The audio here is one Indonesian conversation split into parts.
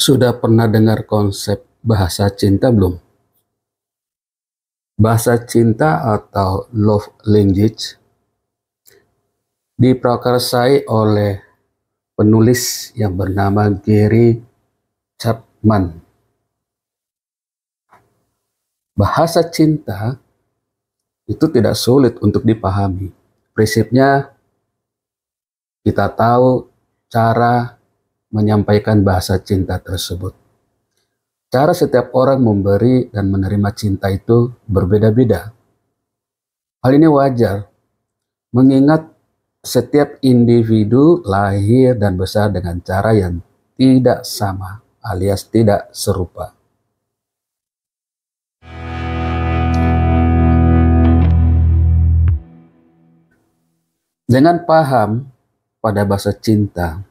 Sudah pernah dengar konsep bahasa cinta belum? Bahasa cinta atau love language diprakarsai oleh penulis yang bernama Gary Chapman. Bahasa cinta itu tidak sulit untuk dipahami. Prinsipnya kita tahu cara menyampaikan bahasa cinta tersebut. Cara setiap orang memberi dan menerima cinta itu berbeda-beda. Hal ini wajar, mengingat setiap individu lahir dan besar dengan cara yang tidak sama, alias tidak serupa. Dengan paham pada bahasa cinta,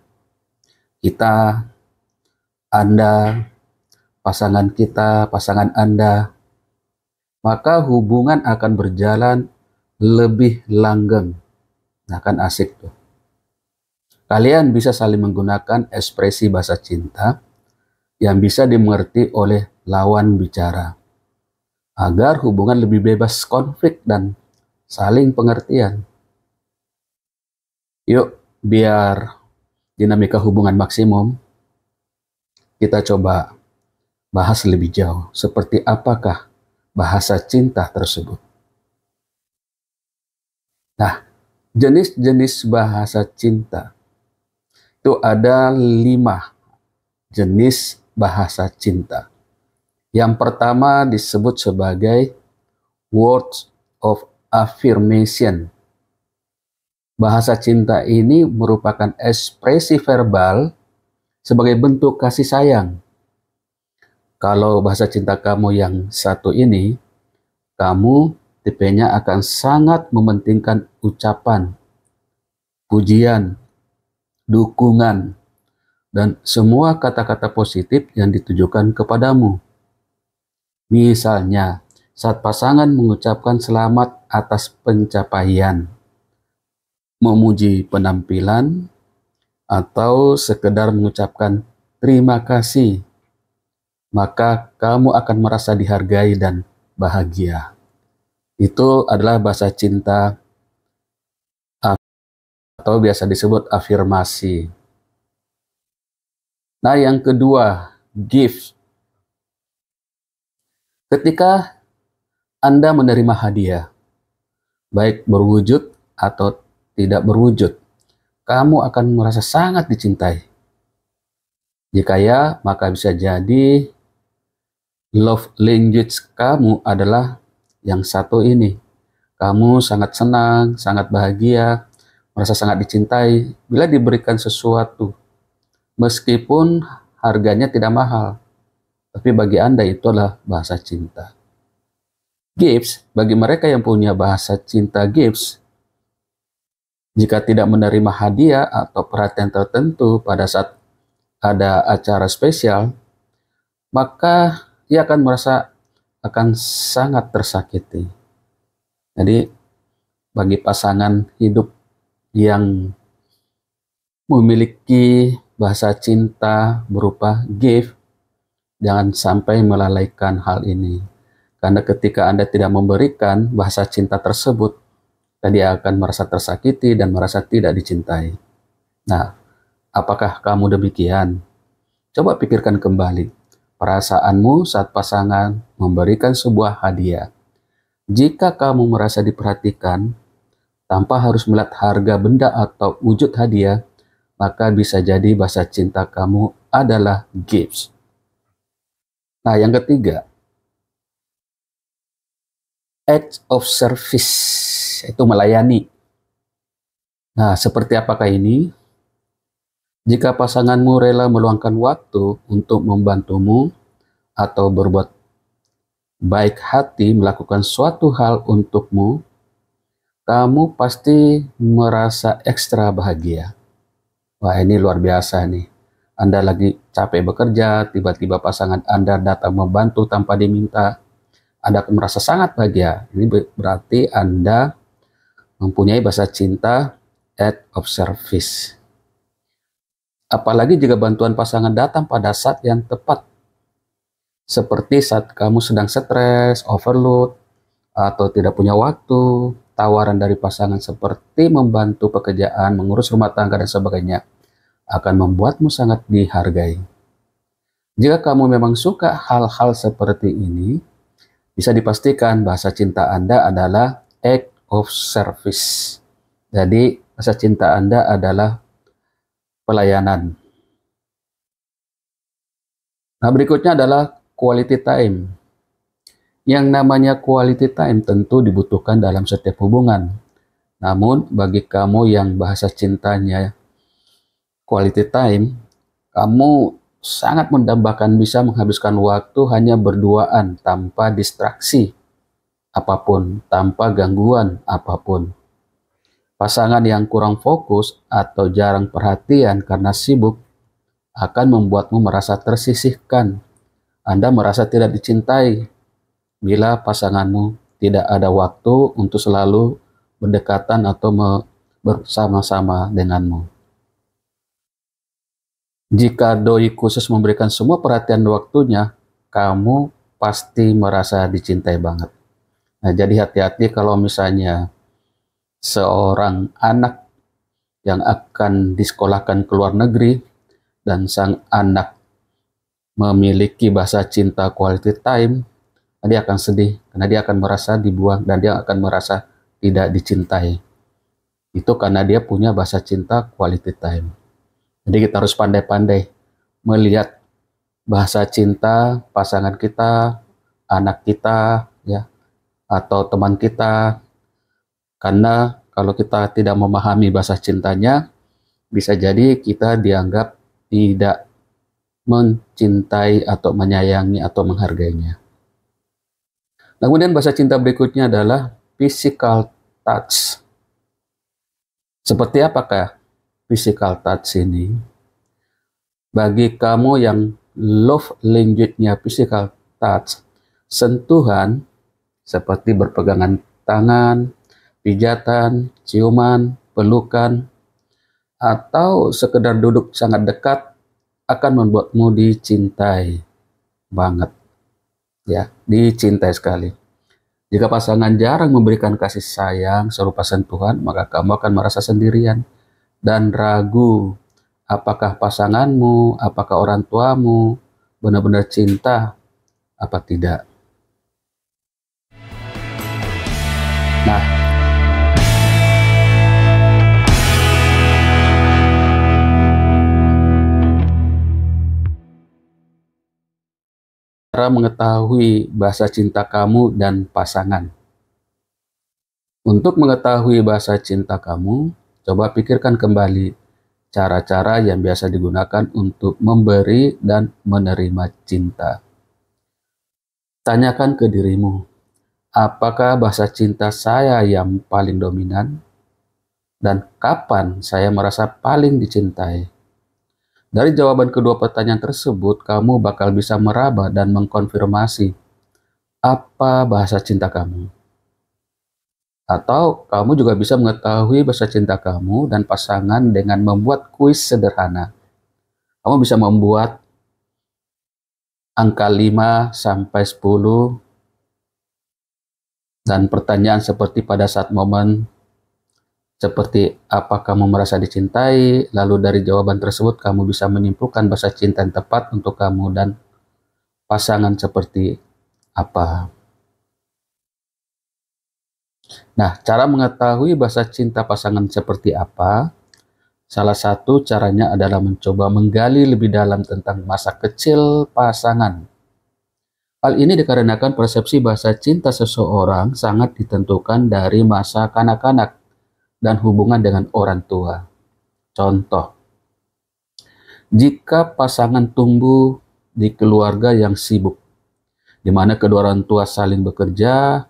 kita, Anda, pasangan kita, pasangan Anda, maka hubungan akan berjalan lebih langgeng. Akan asik tuh. Kalian bisa saling menggunakan ekspresi bahasa cinta yang bisa dimengerti oleh lawan bicara, agar hubungan lebih bebas konflik dan saling pengertian. Yuk, biar dinamika hubungan maksimum, kita coba bahas lebih jauh seperti apakah bahasa cinta tersebut. Nah, jenis-jenis bahasa cinta itu ada 5 jenis bahasa cinta. Yang pertama disebut sebagai words of affirmation. Bahasa cinta ini merupakan ekspresi verbal sebagai bentuk kasih sayang. Kalau bahasa cinta kamu yang satu ini, kamu tipenya akan sangat mementingkan ucapan, pujian, dukungan, dan semua kata-kata positif yang ditujukan kepadamu. Misalnya, saat pasangan mengucapkan selamat atas pencapaian, memuji penampilan, atau sekedar mengucapkan terima kasih, maka kamu akan merasa dihargai dan bahagia. Itu adalah bahasa cinta atau biasa disebut afirmasi. Nah, yang kedua, gift. Ketika Anda menerima hadiah, baik berwujud atau tidak berwujud, kamu akan merasa sangat dicintai. Jika ya, maka bisa jadi love language kamu adalah yang satu ini. Kamu sangat senang, sangat bahagia, merasa sangat dicintai bila diberikan sesuatu. Meskipun harganya tidak mahal, tapi bagi Anda itu adalah bahasa cinta. Gifts, bagi mereka yang punya bahasa cinta gifts, jika tidak menerima hadiah atau perhatian tertentu pada saat ada acara spesial, maka ia akan merasa akan sangat tersakiti. Jadi, bagi pasangan hidup yang memiliki bahasa cinta berupa gift, jangan sampai melalaikan hal ini. Karena ketika Anda tidak memberikan bahasa cinta tersebut, dia akan merasa tersakiti dan merasa tidak dicintai. Nah, apakah kamu demikian? Coba pikirkan kembali perasaanmu saat pasangan memberikan sebuah hadiah. Jika kamu merasa diperhatikan, tanpa harus melihat harga benda atau wujud hadiah, maka bisa jadi bahasa cinta kamu adalah gifts. Nah, yang ketiga, act of service, itu melayani. Nah, seperti apakah ini? Jika pasanganmu rela meluangkan waktu untuk membantumu atau berbuat baik hati melakukan suatu hal untukmu, kamu pasti merasa ekstra bahagia. Wah, ini luar biasa nih. Anda lagi capek bekerja, tiba-tiba pasangan Anda datang membantu tanpa diminta. Anda akan merasa sangat bahagia. Ini berarti Anda mempunyai bahasa cinta act of service. Apalagi jika bantuan pasangan datang pada saat yang tepat, seperti saat kamu sedang stres, overload, atau tidak punya waktu. Tawaran dari pasangan seperti membantu pekerjaan, mengurus rumah tangga, dan sebagainya akan membuatmu sangat dihargai. Jika kamu memang suka hal-hal seperti ini, bisa dipastikan bahasa cinta Anda adalah act of service. Jadi, bahasa cinta Anda adalah pelayanan. Nah, berikutnya adalah quality time. Yang namanya quality time tentu dibutuhkan dalam setiap hubungan. Namun, bagi kamu yang bahasa cintanya quality time, kamu sangat mendambakan bisa menghabiskan waktu hanya berduaan tanpa distraksi apapun, tanpa gangguan apapun. Pasangan yang kurang fokus atau jarang perhatian karena sibuk akan membuatmu merasa tersisihkan. Anda merasa tidak dicintai bila pasanganmu tidak ada waktu untuk selalu berdekatan atau bersama-sama denganmu. Jika doi khusus memberikan semua perhatian waktunya, kamu pasti merasa dicintai banget. Nah, jadi hati-hati kalau misalnya seorang anak yang akan disekolahkan ke luar negeri dan sang anak memiliki bahasa cinta quality time, dia akan sedih karena dia akan merasa dibuang dan dia akan merasa tidak dicintai. Itu karena dia punya bahasa cinta quality time. Jadi kita harus pandai-pandai melihat bahasa cinta pasangan kita, anak kita, ya, atau teman kita. Karena kalau kita tidak memahami bahasa cintanya, bisa jadi kita dianggap tidak mencintai atau menyayangi atau menghargainya. Nah, kemudian bahasa cinta berikutnya adalah physical touch. Seperti apakah physical touch ini? Bagi kamu yang love language-nya physical touch, sentuhan seperti berpegangan tangan, pijatan, ciuman, pelukan, atau sekedar duduk sangat dekat akan membuatmu dicintai banget. Ya, dicintai sekali. Jika pasangan jarang memberikan kasih sayang serupa sentuhan, maka kamu akan merasa sendirian dan ragu apakah pasanganmu, apakah orang tuamu benar-benar cinta apa tidak. Nah, cara mengetahui bahasa cinta kamu dan pasangan. Untuk mengetahui bahasa cinta kamu, coba pikirkan kembali cara-cara yang biasa digunakan untuk memberi dan menerima cinta. Tanyakan ke dirimu, apakah bahasa cinta saya yang paling dominan? Dan kapan saya merasa paling dicintai? Dari jawaban kedua pertanyaan tersebut, kamu bakal bisa meraba dan mengkonfirmasi apa bahasa cinta kamu. Atau kamu juga bisa mengetahui bahasa cinta kamu dan pasangan dengan membuat kuis sederhana. Kamu bisa membuat angka 5 sampai 10 dan pertanyaan seperti pada saat momen seperti apa kamu merasa dicintai, lalu dari jawaban tersebut kamu bisa menyimpulkan bahasa cinta yang tepat untuk kamu dan pasangan seperti apa. Nah, cara mengetahui bahasa cinta pasangan seperti apa, salah satu caranya adalah mencoba menggali lebih dalam tentang masa kecil pasangan. Hal ini dikarenakan persepsi bahasa cinta seseorang sangat ditentukan dari masa kanak-kanak dan hubungan dengan orang tua. Contoh, jika pasangan tumbuh di keluarga yang sibuk, di mana kedua orang tua saling bekerja,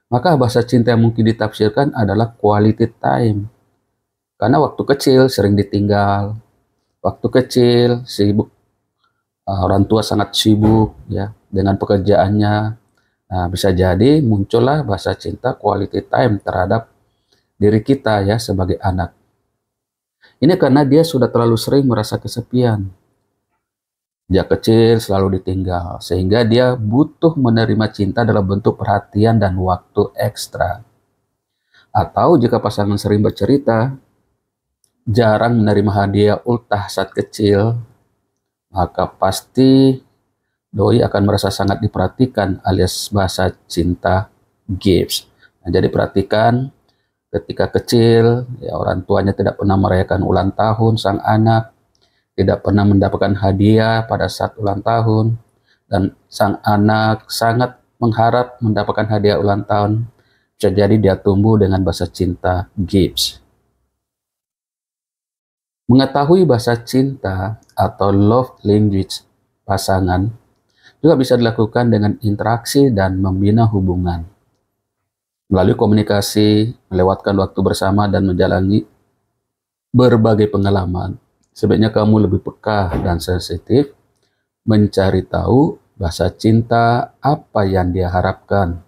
maka bahasa cinta yang mungkin ditafsirkan adalah quality time. Karena waktu kecil sering ditinggal, waktu kecil sibuk, orang tua sangat sibuk ya dengan pekerjaannya. Nah, bisa jadi muncullah bahasa cinta quality time terhadap diri kita ya sebagai anak. Ini karena dia sudah terlalu sering merasa kesepian. Sejak kecil selalu ditinggal, sehingga dia butuh menerima cinta dalam bentuk perhatian dan waktu ekstra. Atau jika pasangan sering bercerita, jarang menerima hadiah ultah saat kecil, maka pasti doi akan merasa sangat diperhatikan, alias bahasa cinta gifts. Nah, jadi perhatikan ketika kecil, ya orang tuanya tidak pernah merayakan ulang tahun sang anak, tidak pernah mendapatkan hadiah pada saat ulang tahun, dan sang anak sangat mengharap mendapatkan hadiah ulang tahun. Bisa jadi dia tumbuh dengan bahasa cinta gifts. Mengetahui bahasa cinta atau love language pasangan juga bisa dilakukan dengan interaksi dan membina hubungan. Melalui komunikasi, melewatkan waktu bersama, dan menjalani berbagai pengalaman, sebaiknya kamu lebih peka dan sensitif mencari tahu bahasa cinta apa yang dia harapkan.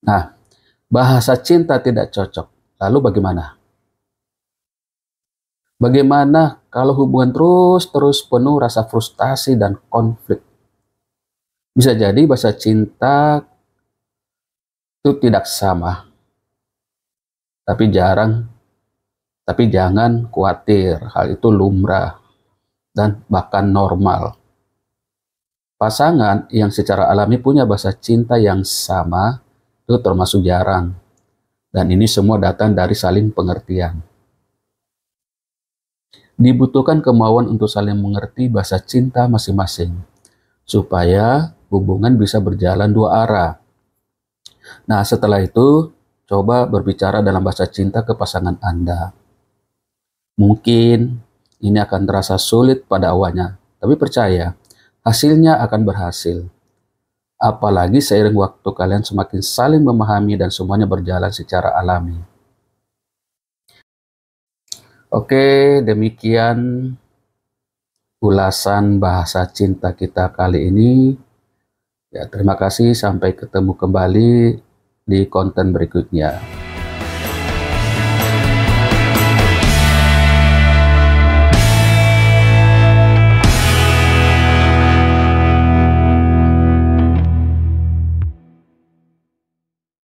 Nah, bahasa cinta tidak cocok. Lalu bagaimana? Bagaimana kalau hubungan terus penuh rasa frustasi dan konflik? Bisa jadi bahasa cinta itu tidak sama, tapi jangan khawatir, hal itu lumrah dan bahkan normal. Pasangan yang secara alami punya bahasa cinta yang sama itu termasuk jarang, dan ini semua datang dari saling pengertian. Dibutuhkan kemauan untuk saling mengerti bahasa cinta masing-masing, supaya hubungan bisa berjalan dua arah. Nah, setelah itu, coba berbicara dalam bahasa cinta ke pasangan Anda. Mungkin ini akan terasa sulit pada awalnya, tapi percaya, hasilnya akan berhasil. Apalagi seiring waktu kalian semakin saling memahami dan semuanya berjalan secara alami. Oke, demikian ulasan bahasa cinta kita kali ini. Ya, terima kasih, sampai ketemu kembali di konten berikutnya.